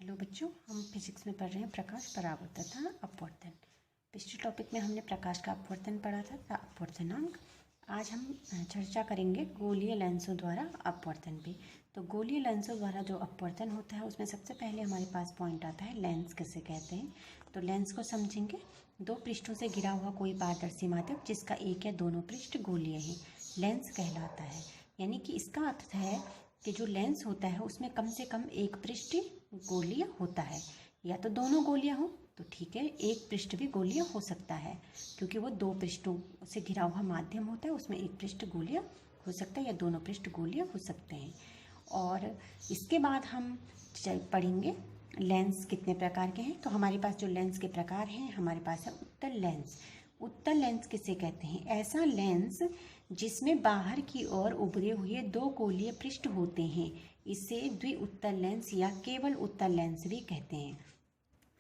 Hello बच्चों, हम physics में पढ़ रहे हैं प्रकाश परावर्तन तथा अपवर्तन। पिछले टॉपिक में हमने प्रकाश का अपवर्तन पढ़ा था अपवर्तनांक। आज हम चर्चा करेंगे गोलीय लेंसों द्वारा अपवर्तन पे। तो गोलीय लेंसों द्वारा जो अपवर्तन होता है उसमें सबसे पहले हमारे पास पॉइंट आता है लेंस किसे कहते हैं। तो लेंस को समझेंगे, दो पृष्ठों से घिरा हुआ कोई पारदर्शी माध्यम जिसका एक या दोनों पृष्ठ गोलीय है, लेंस कहलाता है। यानी कि इसका अर्थ है कि जो लेंस होता है उसमें कम से कम एक पृष्ठ गोलीय होता है, या तो दोनों गोलीय हो तो ठीक है, एक पृष्ठ भी गोलीय हो सकता है क्योंकि वो दो पृष्ठों से घिरा हुआ माध्यम होता है, उसमें एक पृष्ठ गोलीय हो सकता है या दोनों पृष्ठ गोलीय हो सकते हैं। और इसके बाद हम पढ़ेंगे लेंस कितने प्रकार के हैं। तो हमारे पास जो लेंस के प्रकार हैं, हमारे पास है उत्तल लेंस। उत्तल लेंस किसे कहते हैं? ऐसा लेंस जिसमें बाहर की ओर उभरे हुए दो गोलीय पृष्ठ होते हैं, इसे द्विउत्तल लेंस या केवल उत्तल लेंस भी कहते हैं।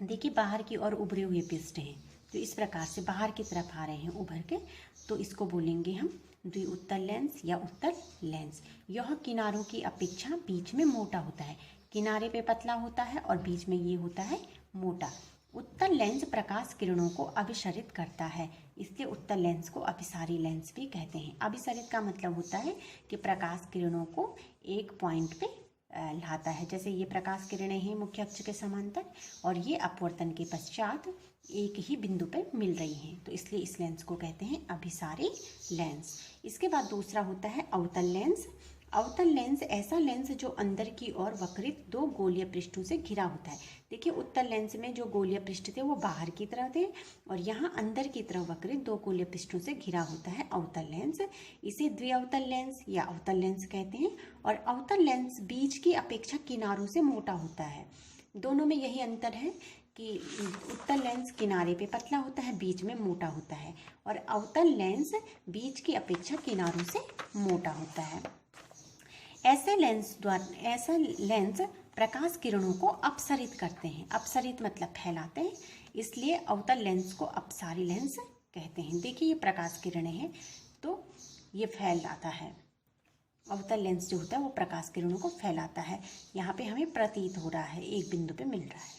देखिए, बाहर की ओर उभरे हुए पृष्ठ हैं, तो इस प्रकार से बाहर की तरफ आ रहे हैं उभर के, तो इसको बोलेंगे हम द्विउत्तल लेंस या उत्तल लेंस। यह किनारों की अपेक्षा बीच में मोटा होता है, किनारे पे पतला होता है और बीच में ये होता है मोटा। उत्तल लेंस प्रकाश किरणों को अभिसरित करता है, इसलिए उत्तल लेंस को अभिसारी लेंस भी कहते हैं। अभिसरित का मतलब होता है कि प्रकाश किरणों को एक पॉइंट पे लाता है। जैसे ये प्रकाश किरणें हैं मुख्य अक्ष के समांतर और ये अपवर्तन के पश्चात एक ही बिंदु पर मिल रही हैं, तो इसलिए इस लेंस को कहते हैं अभिसारी लेंस। इसके बाद दूसरा होता है अवतल लेंस। अवतल लेंस ऐसा लेंस जो अंदर की ओर वक्रित दो गोलीय पृष्ठों से घिरा होता है। देखिए, उत्तल लेंस में जो गोलीय पृष्ठ थे वो बाहर की तरफ थे और यहाँ अंदर की तरफ वक्रित दो गोलीय पृष्ठों से घिरा होता है अवतल लेंस। इसे द्विअवतल लेंस या अवतल लेंस कहते हैं। और अवतल लेंस बीच की अपेक्षा किनारों से मोटा होता है। दोनों में यही अंतर है कि उत्तल लेंस किनारे पे पतला होता है, बीच में मोटा होता है, और अवतल लेंस बीच की अपेक्षा किनारों से मोटा होता है। ऐसा लेंस प्रकाश किरणों को अपसरित करते हैं। अपसरित मतलब फैलाते हैं, इसलिए अवतल लेंस को अपसारी लेंस कहते हैं। देखिए, ये प्रकाश किरणें हैं तो ये फैलाता है। अवतल लेंस जो होता है वो प्रकाश किरणों को फैलाता है। यहाँ पे हमें प्रतीत हो रहा है, एक बिंदु पे मिल रहा है,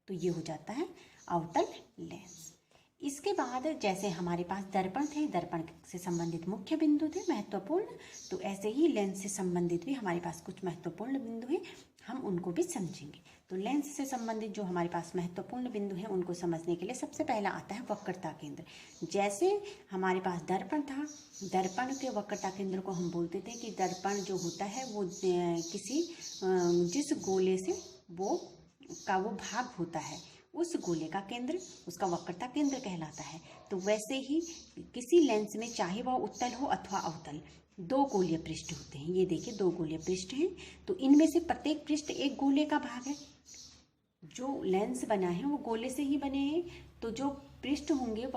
तो ये हो जाता है अवतल लेंस। इसके बाद जैसे हमारे पास दर्पण थे, दर्पण से संबंधित मुख्य बिंदु थे महत्वपूर्ण, तो ऐसे ही लेंस से संबंधित भी हमारे पास कुछ महत्वपूर्ण बिंदु हैं, हम उनको भी समझेंगे। तो लेंस से संबंधित जो हमारे पास महत्वपूर्ण बिंदु हैं उनको समझने के लिए सबसे पहला आता है वक्रता केंद्र। जैसे हमारे पास दर्पण था, दर्पण के वक्रता केंद्र को हम बोलते थे कि दर्पण जो होता है वो किसी जिस गोले से वो भाग होता है, उस गोले का केंद्र उसका वक्रता केंद्र कहलाता है। तो वैसे ही किसी लेंस में चाहे वह उत्तल हो अथवा अवतल, दो गोलीय पृष्ठ होते हैं। ये देखिए, दो गोलीय पृष्ठ हैं, तो इनमें से प्रत्येक पृष्ठ एक गोले का भाग है। जो लेंस बना है वो गोले से ही बने हैं, तो जो पृष्ठ होंगे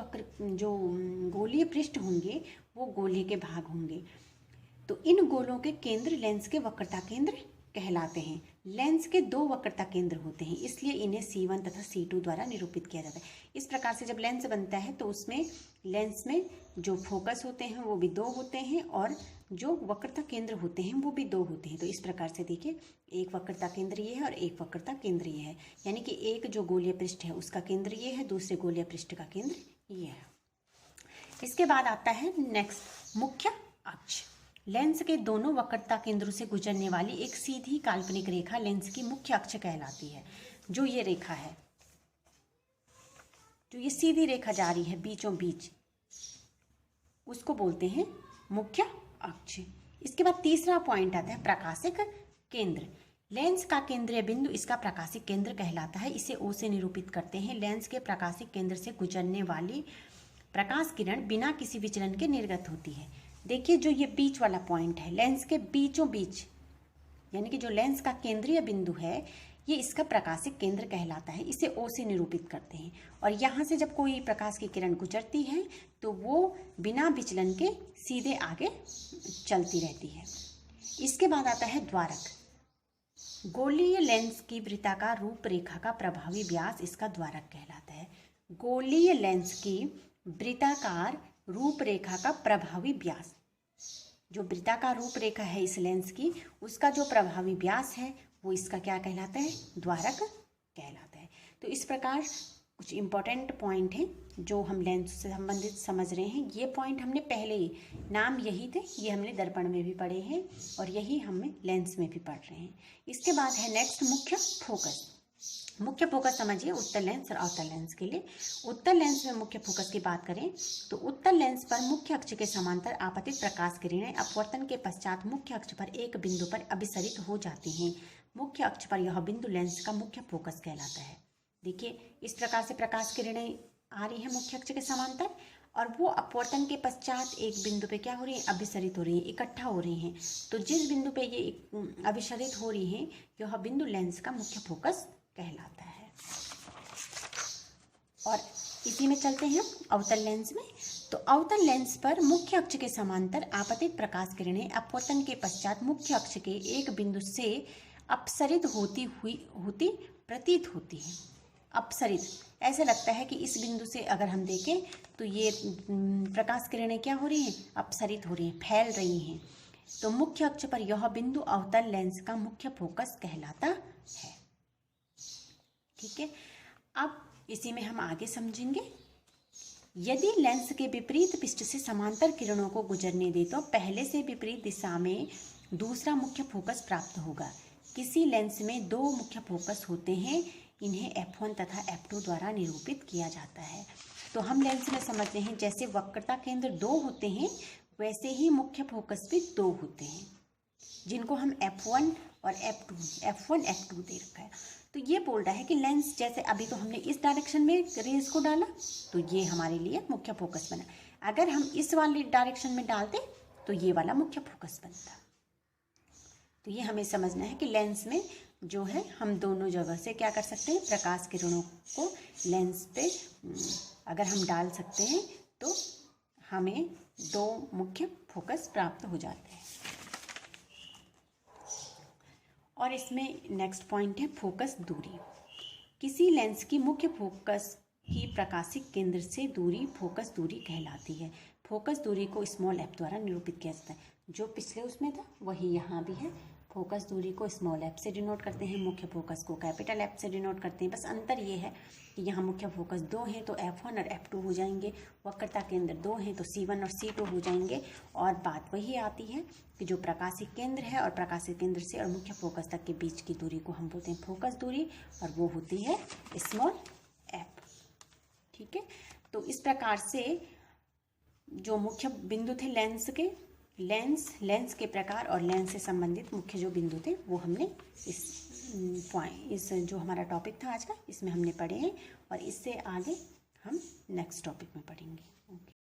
जो गोलीय पृष्ठ होंगे वो गोले के भाग होंगे। तो इन गोलों के केंद्र लेंस के वक्रता केंद्र कहलाते हैं। लेंस के दो वक्रता केंद्र होते हैं, इसलिए इन्हें C1 तथा C2 द्वारा निरूपित किया जाता है। इस प्रकार से जब लेंस बनता है तो उसमें लेंस में जो फोकस होते हैं वो भी दो होते हैं और जो वक्रता केंद्र होते हैं वो भी दो होते हैं। तो इस प्रकार से देखिए, एक वक्रता केंद्र ये है और एक वक्रता केंद्र ये है, यानी कि एक जो गोलीय पृष्ठ है उसका केंद्र ये है, दूसरे गोलीय पृष्ठ का केंद्र ये है। इसके बाद आता है नेक्स्ट मुख्य अक्ष। लेंस के दोनों वक्रता केंद्रों से गुजरने वाली एक सीधी काल्पनिक रेखा लेंस की मुख्य अक्ष कहलाती है। जो ये रेखा है, जो ये सीधी रेखा जा रही है बीचों बीच, उसको बोलते हैं मुख्य अक्ष। इसके बाद तीसरा पॉइंट आता है प्रकाशिक केंद्र। लेंस का केंद्रीय बिंदु इसका प्रकाशिक केंद्र कहलाता है। इसे O से निरूपित करते हैं। लेंस के प्रकाशिक केंद्र से गुजरने वाली प्रकाश किरण बिना किसी विचलन के निर्गत होती है। देखिए, जो ये बीच वाला पॉइंट है, लेंस के बीचों बीच, यानी कि जो लेंस का केंद्रीय बिंदु है, ये इसका प्रकाशिक केंद्र कहलाता है। इसे O से निरूपित करते हैं। और यहाँ से जब कोई प्रकाश की किरण गुजरती है तो वो बिना विचलन के सीधे आगे चलती रहती है। इसके बाद आता है द्वारक। गोलीय लेंस की वृत्ताकार रूपरेखा का प्रभावी व्यास इसका द्वारक कहलाता है। गोलीय लेंस की वृत्ताकार रूपरेखा का प्रभावी व्यास, जो वृत्ताकार रूपरेखा है इस लेंस की, उसका जो प्रभावी व्यास है वो इसका क्या कहलाता है? द्वारक कहलाता है। तो इस प्रकार कुछ इम्पोर्टेंट पॉइंट हैं जो हम लेंस से संबंधित समझ रहे हैं। ये पॉइंट हमने पहले ही, नाम यही थे, ये हमने दर्पण में भी पढ़े हैं और यही हमें लेंस में भी पढ़ रहे हैं। इसके बाद है नेक्स्ट मुख्य फोकस। मुख्य फोकस समझिए उत्तल लेंस और अवतल लेंस के लिए। उत्तल लेंस में मुख्य फोकस की बात करें तो उत्तल लेंस पर मुख्य अक्ष के समांतर आपतित प्रकाश किरणें अपवर्तन के पश्चात मुख्य अक्ष पर एक बिंदु पर अभिसरित हो जाती हैं। मुख्य अक्ष पर यह बिंदु लेंस का मुख्य फोकस कहलाता है। देखिए इस प्रकार से प्रकाश किरणें आ रही हैं मुख्य अक्ष के समांतर और वो अपवर्तन के पश्चात एक बिंदु पे क्या हो रही है, अभिसरित हो रही है, इकट्ठा हो रही हैं। तो जिस बिंदु पे ये अभिसरित हो रही हैं यह बिंदु लेंस का मुख्य फोकस कहलाता है। और इसी में चलते हैं अवतल लेंस में। तो अवतल लेंस पर मुख्य अक्ष के समांतर आपतित प्रकाश किरणें अपवर्तन के पश्चात मुख्य अक्ष के एक बिंदु से अपसरित होती प्रतीत होती है। अपसरित, ऐसे लगता है कि इस बिंदु से अगर हम देखें तो ये प्रकाश किरणें क्या हो रही हैं, अपसरित हो रही हैं, फैल रही हैं। तो मुख्य अक्ष पर यह बिंदु अवतल लेंस का मुख्य फोकस कहलाता है। ठीक है, अब इसी में हम आगे समझेंगे। यदि लेंस के विपरीत पृष्ठ से समांतर किरणों को गुजरने दे तो पहले से विपरीत दिशा में दूसरा मुख्य फोकस प्राप्त होगा। किसी लेंस में दो मुख्य फोकस होते हैं, इन्हें F1 तथा F2 द्वारा निरूपित किया जाता है। तो हम लेंस में समझते हैं जैसे वक्रता केंद्र दो होते हैं वैसे ही मुख्य फोकस भी दो होते हैं, जिनको हम F1 और F1 F2 दे रखा है। तो ये बोल रहा है कि लेंस, जैसे अभी तो हमने इस डायरेक्शन में रेज को डाला तो ये हमारे लिए मुख्य फोकस बना, अगर हम इस वाले डायरेक्शन में डालते तो ये वाला मुख्य फोकस बनता। तो ये हमें समझना है कि लेंस में जो है हम दोनों जगह से क्या कर सकते हैं, प्रकाश किरणों को लेंस पे अगर हम डाल सकते हैं तो हमें दो मुख्य फोकस प्राप्त हो जाते हैं। और इसमें नेक्स्ट पॉइंट है फोकस दूरी। किसी लेंस की मुख्य फोकस की प्रकाशिक केंद्र से दूरी फोकस दूरी कहलाती है। फोकस दूरी को स्मॉल f द्वारा निरूपित किया जाता है। जो पिछले उसमें था वही यहाँ भी है। फोकस दूरी को स्मॉल f से डिनोट करते हैं, मुख्य फोकस को कैपिटल F से डिनोट करते हैं। बस अंतर ये है कि यहाँ मुख्य फोकस दो हैं तो F1 और F2 हो जाएंगे, वक्रता केंद्र दो हैं तो C1 और C2 हो जाएंगे। और बात वही आती है कि जो प्रकाशिक केंद्र है और प्रकाशिक केंद्र से और मुख्य फोकस तक के बीच की दूरी को हम बोलते हैं फोकस दूरी, और वो होती है स्मॉल f। ठीक है, तो इस प्रकार से जो मुख्य बिंदु थे लेंस के, लेंस के प्रकार और लेंस से संबंधित मुख्य जो बिंदु थे वो हमने इस जो हमारा टॉपिक था आज का, इसमें हमने पढ़े हैं। और इससे आगे हम नेक्स्ट टॉपिक में पढ़ेंगे।